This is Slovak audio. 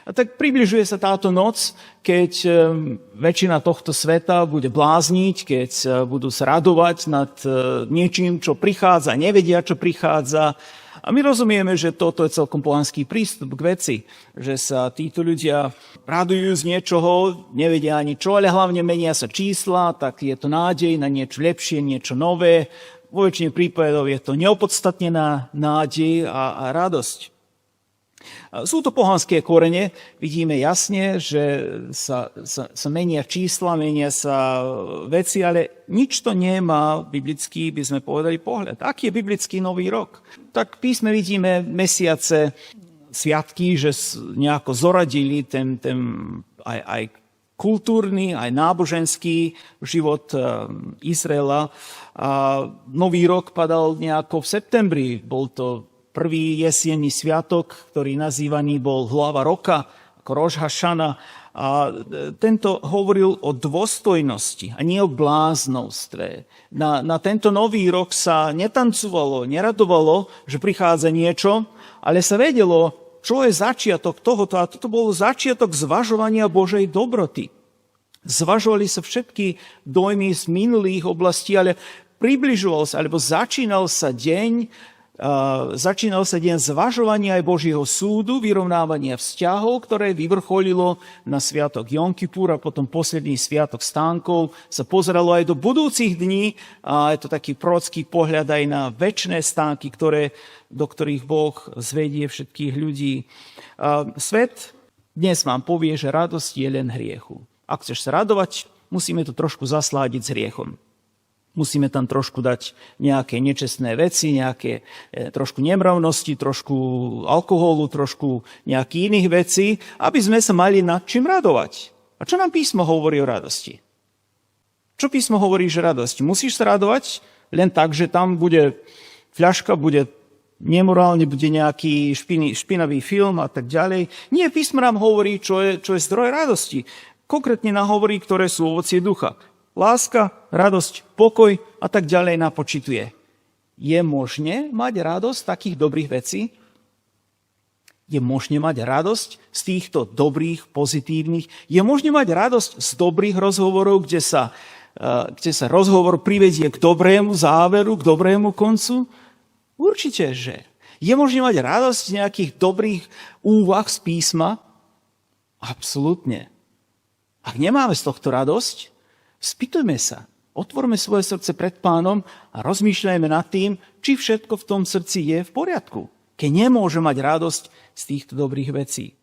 A tak približuje sa táto noc, keď väčšina tohto sveta bude blázniť, keď budú sa radovať nad niečím, čo prichádza, nevedia, čo prichádza. A my rozumieme, že toto je celkom pohanský prístup k veci, že sa títo ľudia radujú z niečoho, nevedia ani čo, ale hlavne menia sa čísla, tak je to nádej na niečo lepšie, niečo nové. Vo väčšine prípadov je to neopodstatnená nádej a radosť. Sú to pohanské korene, vidíme jasne, že sa menia čísla, menia sa veci, ale nič to nemá biblický, by sme povedali, pohľad. Aký je biblický nový rok? Tak v písme vidíme mesiace, sviatky, že nejako zoradili ten aj kultúrny, aj náboženský život Izraela. A nový rok padal nejako v septembri, bol to prvý jesenný sviatok, ktorý nazývaný bol hlava roka, ako Roš Hašana. A tento hovoril o dôstojnosti a nie o bláznovstve. Na tento nový rok sa netancovalo, neradovalo, že prichádza niečo, ale sa vedelo, čo je začiatok tohoto. A toto bol začiatok zvažovania Božej dobroty. Zvažovali sa všetky dojmy z minulých oblastí, ale približoval sa, alebo začínal sa deň zvažovania aj Božieho súdu, vyrovnávania vzťahov, ktoré vyvrcholilo na sviatok Jom Kipur a potom posledný sviatok stánkov. Sa pozeralo aj do budúcich dní a je to taký prorocký pohľad aj na večné stánky, do ktorých Boh zvedie všetkých ľudí. Svet dnes vám povie, že radosť je len hriechu. Ak chceš sa radovať, musíme to trošku zasládiť s hriechom. Musíme tam trošku dať nejaké nečestné veci, nejaké trošku nemravnosti, trošku alkoholu, trošku nejakých iných vecí, aby sme sa mali nad čím radovať. A čo nám písmo hovorí o radosti? Čo písmo hovorí, že radosť? Musíš sa radovať len tak, že tam bude fľaška, bude nemorálne, bude nejaký špinavý film a tak ďalej. Nie, písmo nám hovorí, čo je zdroj radosti. Konkrétne nám hovorí, ktoré sú ovocie ducha. Láska, radosť, pokoj a tak ďalej napočítuje. Je možné mať radosť z takých dobrých vecí? Je možné mať radosť z týchto dobrých, pozitívnych? Je možné mať radosť z dobrých rozhovorov, kde sa rozhovor privedie k dobrému záveru, k dobrému koncu? Určite, že. Je možné mať radosť z nejakých dobrých úvah z písma? Absolútne. Ak nemáme z tohto radosť, spýtujme sa, otvorme svoje srdce pred Pánom a rozmýšľajme nad tým, či všetko v tom srdci je v poriadku. Keď nemôže mať radosť z týchto dobrých vecí.